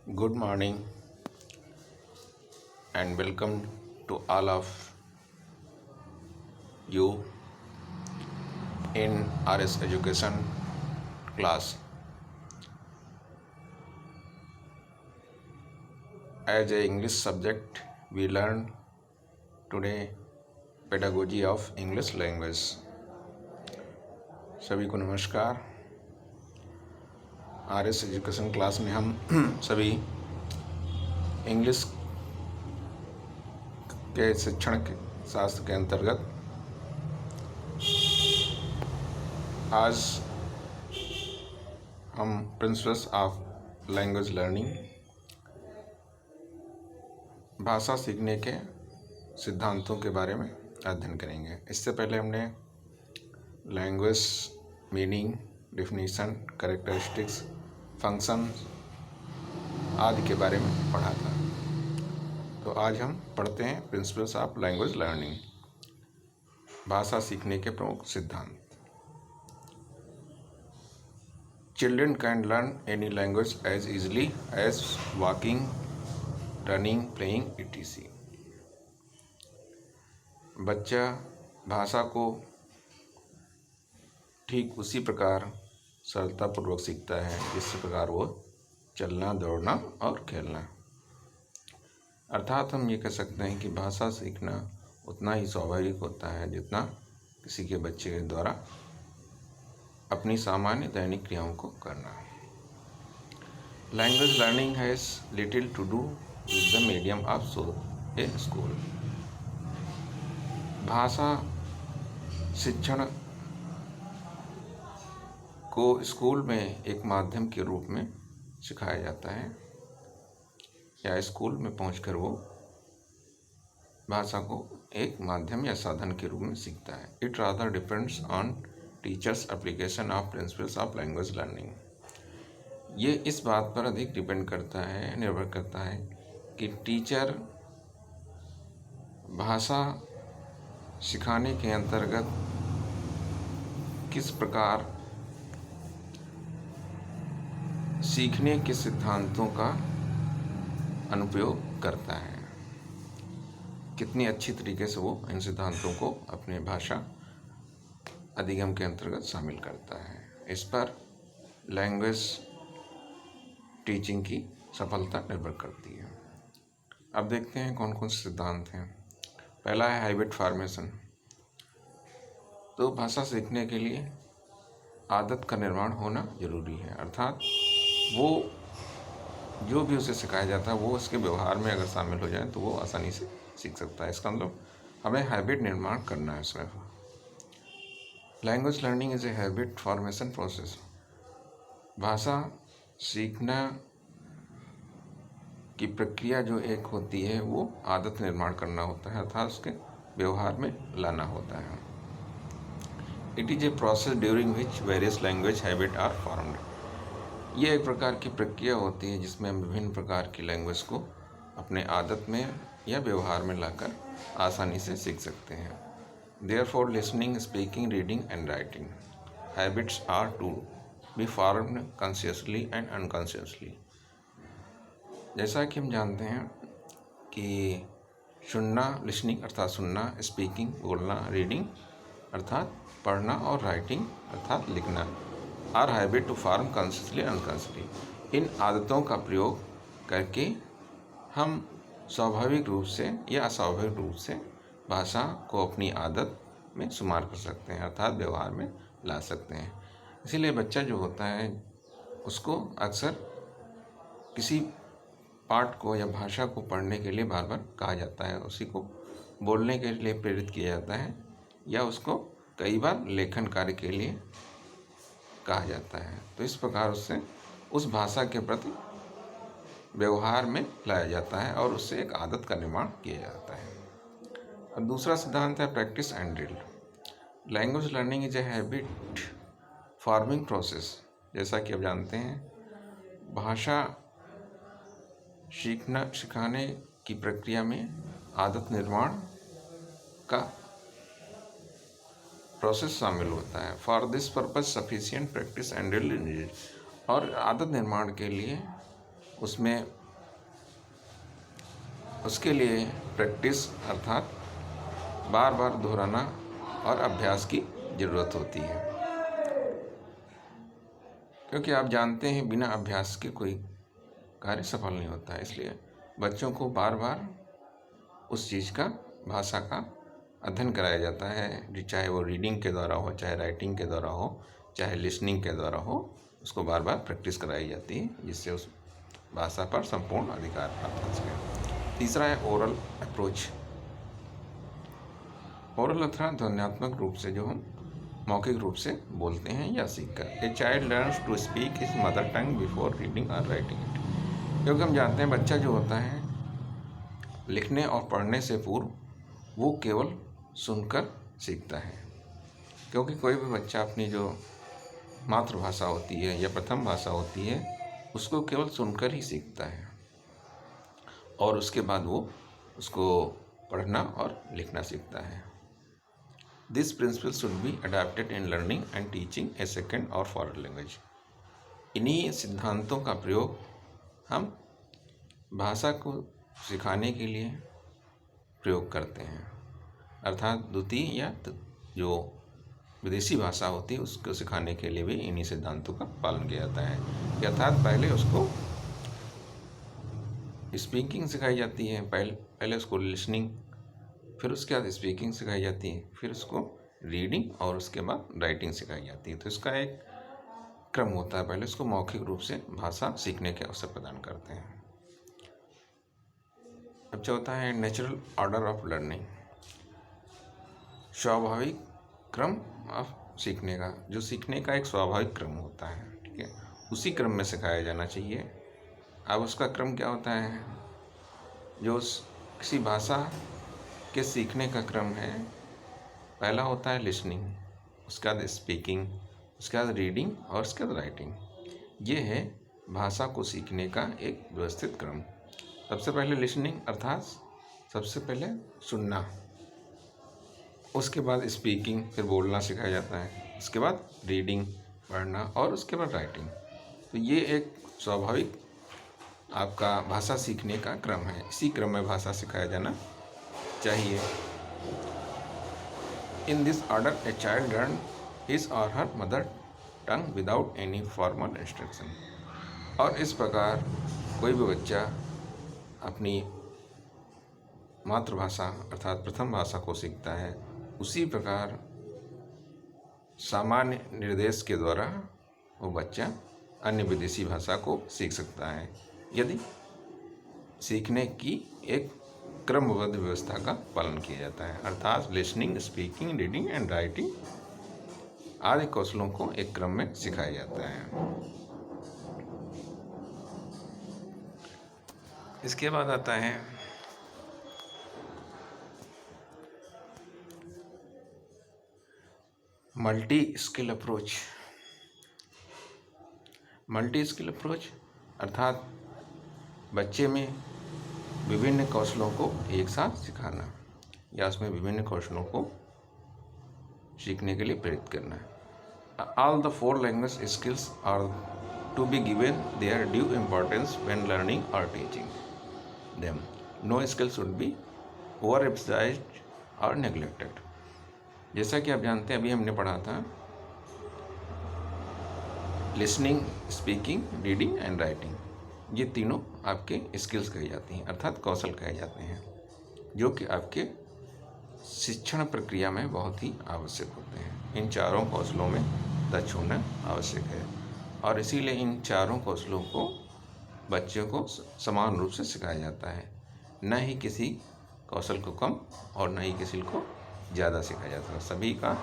Good morning and welcome to all of you in RS Education class. As a English subject, we learn today pedagogy of English language. सभी को नमस्कार। RS education class में हम सभी English के शिक्षण के शास्त्र के अंतर्गत आज हम प्रिंसिपल्स ऑफ लैंग्वेज लर्निंग भाषा सीखने के सिद्धांतों के बारे में अध्ययन करेंगे। इससे पहले हमने language meaning, definition, characteristics, function आदि के बारे में पढ़ा था। तो आज हम पढ़ते हैं प्रिंसिपल्स ऑफ लैंग्वेज लर्निंग, भाषा सीखने के प्रमुख सिद्धांत। Children can learn any language as easily as walking, running, playing, etc. बच्चा भाषा को ठीक उसी प्रकार सरलतापूर्वक सीखता है जिस प्रकार वो चलना, दौड़ना और खेलना। अर्थात हम ये कह सकते हैं कि भाषा सीखना उतना ही स्वाभाविक होता है जितना किसी के बच्चे के द्वारा अपनी सामान्य दैनिक क्रियाओं को करना। Language learning has little to do with the medium of a school. भाषा शिक्षण को स्कूल में एक माध्यम के रूप में सिखाया जाता है या स्कूल में पहुंचकर वो भाषा को एक माध्यम या साधन के रूप में सीखता है। It rather depends on teachers application of principles of language learning. ये इस बात पर अधिक डिपेंड करता है, निर्भर करता है कि टीचर भाषा सिखाने के अंतर्गत किस प्रकार सीखने के सिद्धांतों का अनुप्रयोग करता है, कितनी अच्छी तरीके से वो इन सिद्धांतों को अपने भाषा अधिगम के अंतर्गत शामिल करता है। इस पर लैंग्वेज टीचिंग की सफलता निर्भर करती है। अब देखते हैं कौन कौन से सिद्धांत हैं। पहला है हैबिट फॉर्मेशन। तो भाषा सीखने के लिए आदत का निर्माण होना जरूरी है, अर्थात वो जो भी उसे सिखाया जाता है वो उसके व्यवहार में अगर शामिल हो जाए तो वो आसानी से सीख सकता है। इसका मतलब हमें हैबिट निर्माण करना है इसमें। Language learning is a habit formation process. भाषा सीखना की प्रक्रिया जो एक होती है वो आदत निर्माण करना होता है, अर्थात उसके व्यवहार में लाना होता है। It is a process during which various language habit are formed. ये एक प्रकार की प्रक्रिया होती है जिसमें हम विभिन्न प्रकार की लैंग्वेज को अपने आदत में या व्यवहार में लाकर आसानी से सीख सकते हैं। Therefore, listening, speaking, reading and writing habits are to be formed consciously and unconsciously। जैसा कि हम जानते हैं कि सुनना, लिसनिंग अर्थात सुनना, स्पीकिंग बोलना, रीडिंग अर्थात पढ़ना और राइटिंग अर्थात लिखना are habit to form consciously unconsciously. इन आदतों का प्रयोग करके हम स्वाभाविक रूप से या अस्वाभाविक रूप से भाषा को अपनी आदत में शुमार कर सकते हैं, अर्थात व्यवहार में ला सकते हैं। इसीलिए बच्चा जो होता है उसको अक्सर किसी पाठ को या भाषा को पढ़ने के लिए बार बार कहा जाता है, उसी को बोलने के लिए प्रेरित किया जाता है या उसको कई बार लेखन कार्य के लिए कहा जाता है। तो इस प्रकार उससे उस भाषा के प्रति व्यवहार में लाया जाता है और उससे एक आदत का निर्माण किया जाता है। और दूसरा सिद्धांत है practice and drill. Language learning is a habit forming process. जैसा कि आप जानते हैं भाषा सिखाने की प्रक्रिया में आदत निर्माण का प्रोसेस शामिल होता है। For this purpose sufficient practice and drill is needed. और आदत निर्माण के लिए उसमें उसके लिए प्रैक्टिस अर्थात बार बार दोहराना और अभ्यास की ज़रूरत होती है, क्योंकि आप जानते हैं बिना अभ्यास के कोई कार्य सफल नहीं होता है। इसलिए बच्चों को बार बार उस चीज़ का, भाषा का अध्ययन कराया जाता है, चाहे वो रीडिंग के द्वारा हो, चाहे राइटिंग के द्वारा हो, चाहे लिसनिंग के द्वारा हो, उसको बार बार प्रैक्टिस कराई जाती है, जिससे उस भाषा पर संपूर्ण अधिकार प्राप्त कर सके। तीसरा है ओरल अप्रोच। ओरल अर्थात ध्वन्यात्मक रूप से, जो हम मौखिक रूप से बोलते हैं या सीखकर। A child learns to speak his mother tongue before reading और राइटिंग इट। क्योंकि हम जानते हैं बच्चा जो होता है लिखने और पढ़ने से पूर्व वो केवल सुनकर सीखता है, क्योंकि कोई भी बच्चा अपनी जो मातृभाषा होती है या प्रथम भाषा होती है उसको केवल सुनकर ही सीखता है, और उसके बाद वो उसको पढ़ना और लिखना सीखता है। This principle should be adapted in learning and teaching A second और फॉरेन लैंग्वेज। इन्हीं सिद्धांतों का प्रयोग हम भाषा को सिखाने के लिए प्रयोग करते हैं, अर्थात द्वितीय या जो विदेशी भाषा होती है उसको सिखाने के लिए भी इन्हीं सिद्धांतों का पालन किया जाता है। अर्थात पहले उसको स्पीकिंग सिखाई जाती है, पहले उसको लिसनिंग, फिर उसके बाद स्पीकिंग सिखाई जाती है, फिर उसको रीडिंग और उसके बाद राइटिंग सिखाई जाती है। तो इसका एक क्रम होता है, पहले उसको मौखिक रूप से भाषा सीखने के अवसर प्रदान करते हैं। अब चौथा है नेचुरल ऑर्डर ऑफ लर्निंग। स्वाभाविक क्रम ऑफ सीखने का, जो सीखने का एक स्वाभाविक क्रम होता है, ठीक है, उसी क्रम में सिखाया जाना चाहिए। अब उसका क्रम क्या होता है? जो किसी भाषा के सीखने का क्रम है, पहला होता है लिसनिंग, उसके बाद स्पीकिंग, उसके बाद रीडिंग और उसके बाद राइटिंग। ये है भाषा को सीखने का एक व्यवस्थित क्रम। सबसे पहले लिसनिंग अर्थात सबसे पहले सुनना, उसके बाद स्पीकिंग, फिर बोलना सिखाया जाता है, उसके बाद रीडिंग पढ़ना और उसके बाद राइटिंग। तो ये एक स्वाभाविक आपका भाषा सीखने का क्रम है, इसी क्रम में भाषा सिखाया जाना चाहिए। In this order a child learn his और her mother tongue without any formal instruction. और इस प्रकार कोई भी बच्चा अपनी मातृभाषा अर्थात प्रथम भाषा को सीखता है, उसी प्रकार सामान्य निर्देश के द्वारा वो बच्चा अन्य विदेशी भाषा को सीख सकता है, यदि सीखने की एक क्रमबद्ध व्यवस्था का पालन किया जाता है। अर्थात listening, speaking, reading and writing आदि कौशलों को एक क्रम में सिखाया जाता है। इसके बाद आता है multi skill approach. Multi skill approach अर्थात बच्चे में विभिन्न कौशलों को एक साथ सिखाना या उसमें विभिन्न कौशलों को सीखने के लिए प्रेरित करना है। All the 4 language skills are to be given their due importance when learning और teaching them. No skill should be over emphasized और नेग्लेक्टेड। जैसा कि आप जानते हैं, अभी हमने पढ़ा था listening, speaking, reading and writing, ये तीनों आपके स्किल्स कही जाती हैं अर्थात कौशल कहे जाते हैं, जो कि आपके शिक्षण प्रक्रिया में बहुत ही आवश्यक होते हैं। इन चारों कौशलों में दक्ष होना आवश्यक है, और इसीलिए इन चारों कौशलों को बच्चों को समान रूप से सिखाया जाता है, न ही किसी कौशल को कम और न ही किसी को ज़्यादा सिखाया जाता है। सभी का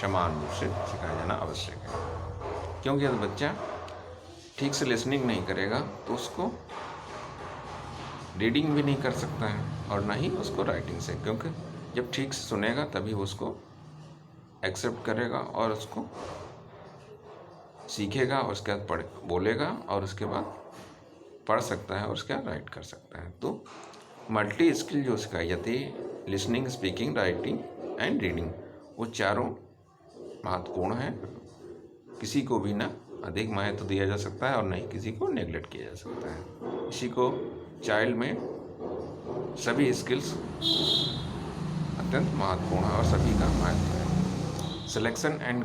समान रूप से सिखाया जाना आवश्यक है, क्योंकि यदि बच्चा ठीक से लिसनिंग नहीं करेगा तो उसको रीडिंग भी नहीं कर सकता है और न ही उसको राइटिंग से, क्योंकि जब ठीक से सुनेगा तभी वो उसको एक्सेप्ट करेगा और उसको सीखेगा और उसके बाद बोलेगा और उसके बाद पढ़ सकता है और उसके बाद राइट कर सकता है। तो मल्टी स्किल जो सिखाई जाती है, listening, speaking, writing and reading, वो चारों महत्वपूर्ण हैं, किसी को भी ना अधिक महत्व दिया जा सकता है और नहीं किसी को नेगलेक्ट किया जा सकता है। इसी को चाइल्ड में सभी स्किल्स अत्यंत महत्वपूर्ण है और सभी का महत्व है। Selection and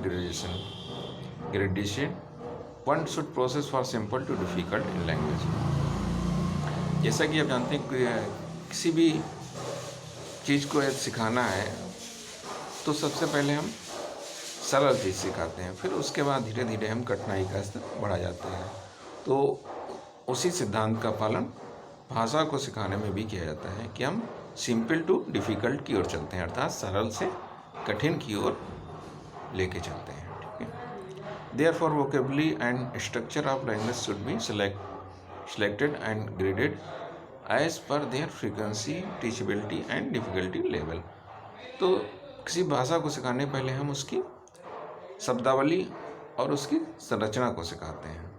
gradation one should process for simple to difficult in language. जैसा कि आप जानते हैं कि किसी भी चीज़ को सिखाना है तो सबसे पहले हम सरल चीज़ सिखाते हैं, फिर उसके बाद धीरे धीरे हम कठिनाई का स्तर बढ़ा जाते हैं। तो उसी सिद्धांत का पालन भाषा को सिखाने में भी किया जाता है कि हम सिंपल टू डिफ़िकल्ट की ओर चलते हैं, अर्थात सरल से कठिन की ओर लेके चलते हैं। ठीक है। Therefore vocabulary and structure of language should be selected and graded as per their frequency, teachability and difficulty level। तो किसी भाषा को सिखाने पहले हम उसकी शब्दावली और उसकी संरचना को सिखाते हैं।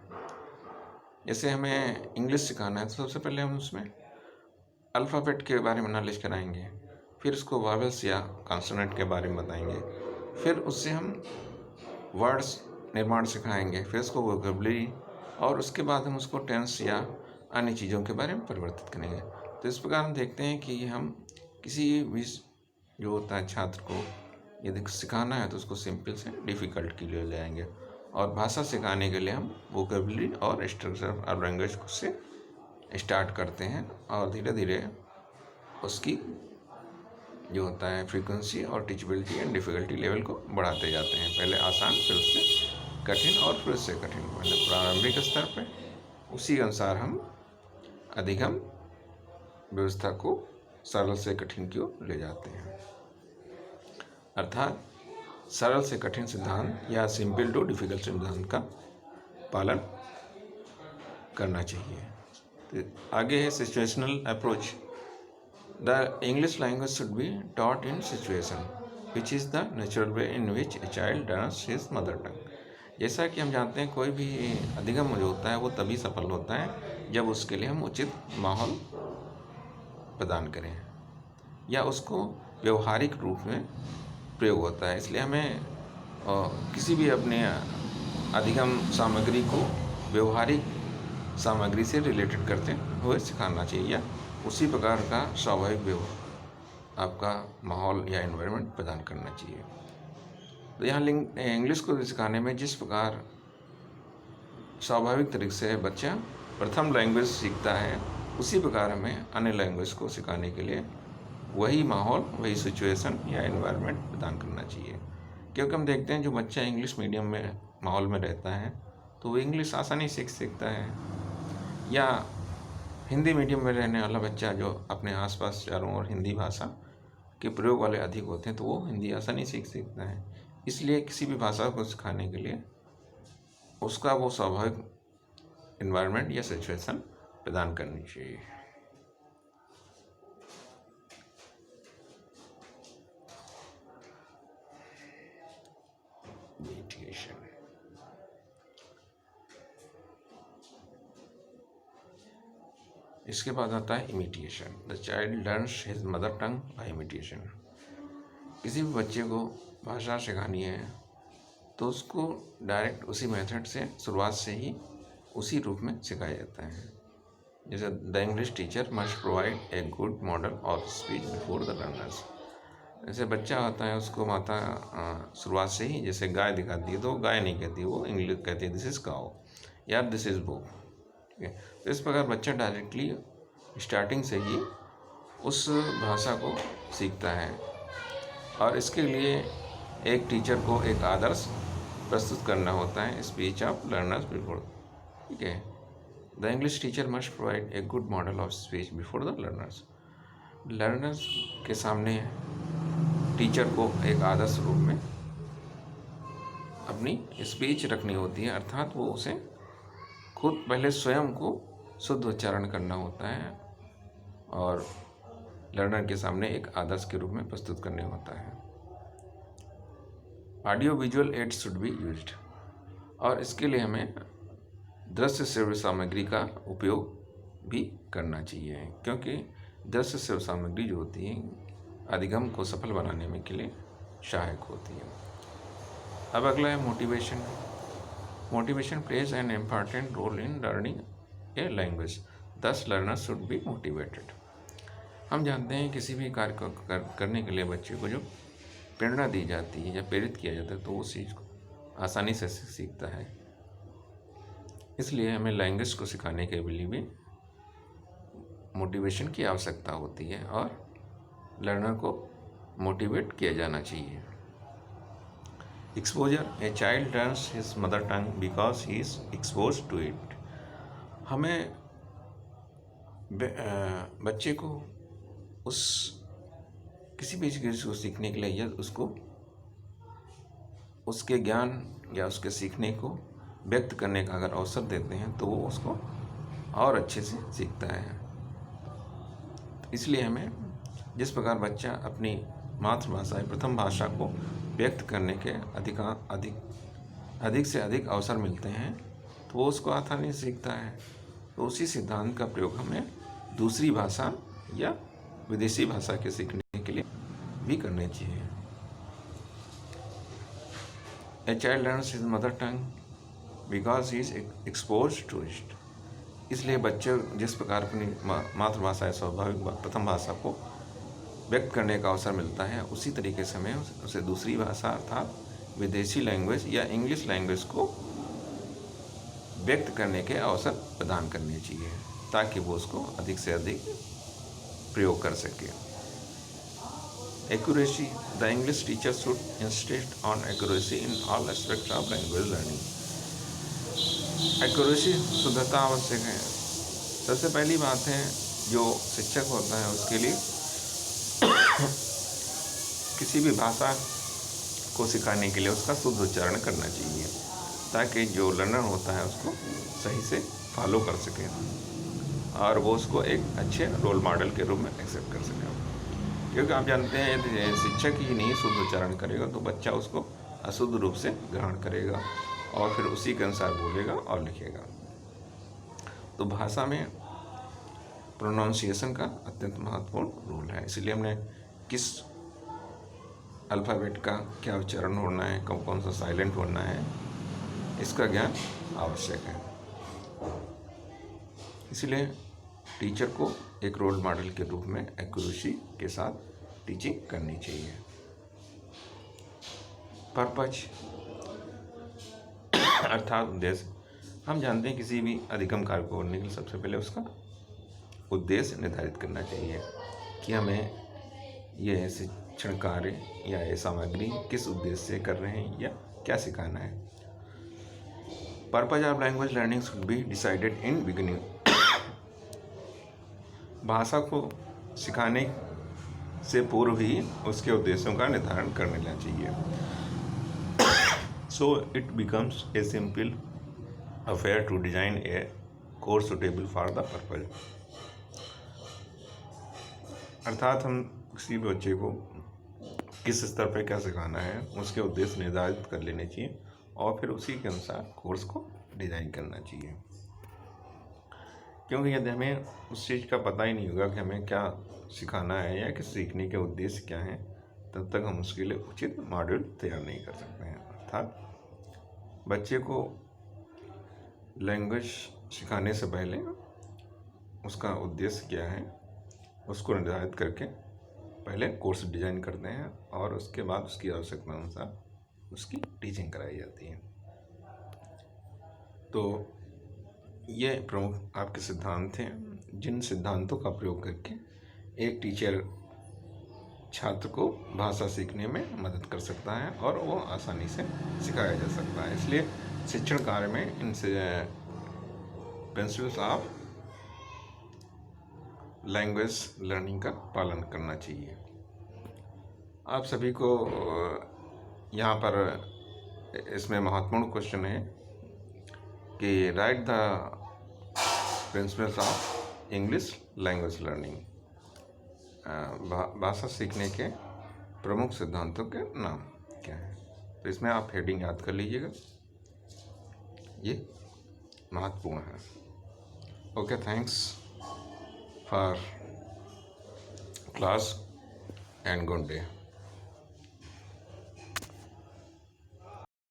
जैसे हमें इंग्लिश सिखाना है तो सबसे पहले हम उसमें अल्फ़ाबेट के बारे में नॉलेज कराएंगे, फिर उसको वावेल्स या कॉन्सोनेंट के बारे में बताएंगे, फिर उससे हम वर्ड्स निर्माण सिखाएंगे, फिर उसको वोकेबुलरी, और उसके बाद हम उसको टेंस या अन्य चीज़ों के बारे में परिवर्तित करेंगे। तो इस प्रकार हम देखते हैं कि हम किसी भी जो होता है छात्र को यदि सिखाना है तो उसको सिंपल से डिफ़िकल्ट के लिए ले जाएंगे, और भाषा सिखाने के लिए हम वोकेबुलरी और स्ट्रक्चर और लैंग्वेज से स्टार्ट करते हैं और धीरे धीरे उसकी जो होता है फ्रीक्वेंसी और टीचबिलिटी एंड डिफ़िकल्टी लेवल को बढ़ाते जाते हैं। पहले आसान, फिर उससे कठिन और फिर उससे कठिन। पहले प्रारंभिक स्तर पे उसी अनुसार हम अधिगम व्यवस्था को सरल से कठिन की ओर ले जाते हैं, अर्थात सरल से कठिन सिद्धांत या सिंपल टू डिफ़िकल्ट सिद्धांत का पालन करना चाहिए। तो आगे है situational approach. The English language should be taught in situation which is the natural way in which A child learns his mother टंग। जैसा कि हम जानते हैं कोई भी अधिगम जो होता है वो तभी सफल होता है जब उसके लिए हम उचित माहौल प्रदान करें या उसको व्यवहारिक रूप में प्रयोग होता है। इसलिए हमें किसी भी अपने अधिगम सामग्री को व्यवहारिक सामग्री से रिलेटेड करते हुए सिखाना चाहिए या उसी प्रकार का स्वाभाविक आपका माहौल या एनवायरनमेंट प्रदान करना चाहिए। तो यहाँ इंग्लिश को सिखाने में जिस प्रकार स्वाभाविक तरीके से बच्चा प्रथम लैंग्वेज सीखता है, उसी प्रकार हमें अन्य लैंग्वेज को सिखाने के लिए वही माहौल, वही सिचुएशन या एनवायरनमेंट प्रदान करना चाहिए। क्योंकि हम देखते हैं जो बच्चा इंग्लिश मीडियम में माहौल में रहता है तो वो इंग्लिश आसानी से सीखता है, या हिंदी मीडियम में रहने वाला बच्चा जो अपने आसपास चारों ओर हिंदी भाषा के प्रयोग वाले अधिक होते हैं तो वो हिंदी आसानी से सीखता है। इसलिए किसी भी भाषा को सिखाने के लिए उसका वो स्वाभाविक एनवायरनमेंट या सिचुएशन प्रदान करनी चाहिए। इसके बाद आता है imitation. The child learns his mother tongue by imitation. किसी भी बच्चे को भाषा सिखानी है तो उसको डायरेक्ट उसी मेथड से शुरुआत से ही उसी रूप में सिखाया जाता है। जैसे the English teacher must provide a good model of speech before the learners. जैसे बच्चा होता है उसको माता शुरुआत से ही जैसे गाय दिखाती है तो गाय नहीं कहती, वो इंग्लिश कहती है दिस इज़ काउ या दिस इज़ बुक। ठीक है। तो इस प्रकार बच्चा डायरेक्टली स्टार्टिंग से ही उस भाषा को सीखता है, और इसके लिए एक टीचर को एक आदर्श प्रस्तुत करना होता है, स्पीच ऑफ लर्नर्स बिफोर। ठीक है। The English teacher must provide a good model of speech before the learners. Learners के सामने टीचर को एक आदर्श रूप में अपनी स्पीच रखनी होती है, अर्थात वो उसे खुद पहले स्वयं को शुद्ध उच्चारण करना होता है और लर्नर के सामने एक आदर्श के रूप में प्रस्तुत करने होता है। Audio visual aids should be used, और इसके लिए हमें दृश्य श्रव्य सामग्री का उपयोग भी करना चाहिए, क्योंकि दृश्य श्रव्य सामग्री जो होती है अधिगम को सफल बनाने में के लिए सहायक होती है। अब अगला है motivation. Motivation plays an important role in learning a language, thus learner should be motivated. हम जानते हैं किसी भी कार्य को करने के लिए बच्चे को जो प्रेरणा दी जाती है या प्रेरित किया जाता है तो वो उस चीज़ को आसानी से सीखता है। इसलिए हमें लैंग्वेज को सिखाने के लिए भी मोटिवेशन की आवश्यकता होती है और लर्नर को मोटिवेट किया जाना चाहिए। Exposure, a child learns his mother tongue because he is expose to it. हमें बच्चे को उस किसी भी चीज़ को सीखने के लिए या उसको उसके ज्ञान या उसके सीखने को व्यक्त करने का अगर अवसर देते हैं तो वो उसको और अच्छे से सीखता है। इसलिए हमें जिस प्रकार बच्चा अपनी मातृभाषा या प्रथम भाषा को व्यक्त करने के अधिक से अधिक अवसर मिलते हैं तो वो उसको आसानी से सीखता है। तो उसी सिद्धांत का प्रयोग हमें दूसरी भाषा या विदेशी भाषा के सीखने के लिए भी करने चाहिए। A child learns his mother tongue because he is expose to it. इसलिए बच्चे जिस प्रकार अपनी मातृभाषा या स्वाभाविक प्रथम भाषा को व्यक्त करने का अवसर मिलता है उसी तरीके से हमें उसे दूसरी भाषा अर्थात विदेशी लैंग्वेज या इंग्लिश लैंग्वेज को व्यक्त करने के अवसर प्रदान करने चाहिए ताकि वो उसको अधिक से अधिक प्रयोग कर सके। Accuracy, the English teacher should insist on accuracy in all aspects of language learning. Accuracy, शुद्धता आवश्यक है। सबसे पहली बात है जो शिक्षक होता है उसके लिए किसी भी भाषा को सिखाने के लिए उसका शुद्ध उच्चारण करना चाहिए ताकि जो लर्नर होता है उसको सही से फॉलो कर सके और वो उसको एक अच्छे रोल मॉडल के रूप में एक्सेप्ट कर सके। क्योंकि आप जानते हैं यदि शिक्षक ही नहीं शुद्ध उच्चारण करेगा तो बच्चा उसको अशुद्ध रूप से ग्रहण करेगा और फिर उसी के अनुसार बोलेगा और लिखेगा। तो भाषा में प्रोनाउंसिएशन का अत्यंत महत्वपूर्ण रोल है। इसलिए हमने किस अल्फ़ाबेट का क्या उच्चारण होना है, कौन कौन सा साइलेंट होना है, इसका ज्ञान आवश्यक है। इसलिए टीचर को एक रोल मॉडल के रूप में एक्यूरेसी के साथ टीचिंग करनी चाहिए। पर्पज अर्थात उद्देश्य, हम जानते हैं किसी भी अधिगम कार्य को करने के लिए सबसे पहले उसका उद्देश्य निर्धारित करना चाहिए कि हमें यह शिक्षण कार्य या ये सामग्री किस उद्देश्य से कर रहे हैं या क्या सिखाना है। Purpose of language learning should be decided in beginning. भाषा को सिखाने से पूर्व ही उसके उद्देश्यों का निर्धारण कर लेना चाहिए। So it becomes a simple affair to design a course suitable for the purpose. अर्थात हम किसी भी बच्चे को किस स्तर पर क्या सिखाना है उसके उद्देश्य निर्धारित कर लेने चाहिए और फिर उसी के अनुसार कोर्स को डिज़ाइन करना चाहिए। क्योंकि यदि हमें उस चीज़ का पता ही नहीं होगा कि हमें क्या सिखाना है या कि सीखने के उद्देश्य क्या हैं तब तक हम उसके लिए उचित मॉड्यूल तैयार नहीं कर सकते हैं। अर्थात बच्चे को लैंग्वेज सिखाने से पहले उसका उद्देश्य क्या है उसको निर्धारित करके पहले कोर्स डिज़ाइन करते हैं और उसके बाद उसकी आवश्यकता अनुसार उसकी टीचिंग कराई जाती है। तो ये प्रमुख आपके सिद्धांत हैं जिन सिद्धांतों का प्रयोग करके एक टीचर छात्र को भाषा सीखने में मदद कर सकता है और वो आसानी से सिखाया जा सकता है। इसलिए शिक्षण कार्य में इनसे प्रिंसिपल्स ऑफ लैंग्वेज लर्निंग का पालन करना चाहिए। आप सभी को यहाँ पर इसमें महत्वपूर्ण क्वेश्चन है कि right the principles of English language learning. भाषा सीखने के प्रमुख सिद्धांतों के नाम क्या हैं। तो इसमें आप हेडिंग याद कर लीजिएगा, ये महत्वपूर्ण है। Okay, thanks for class and good day.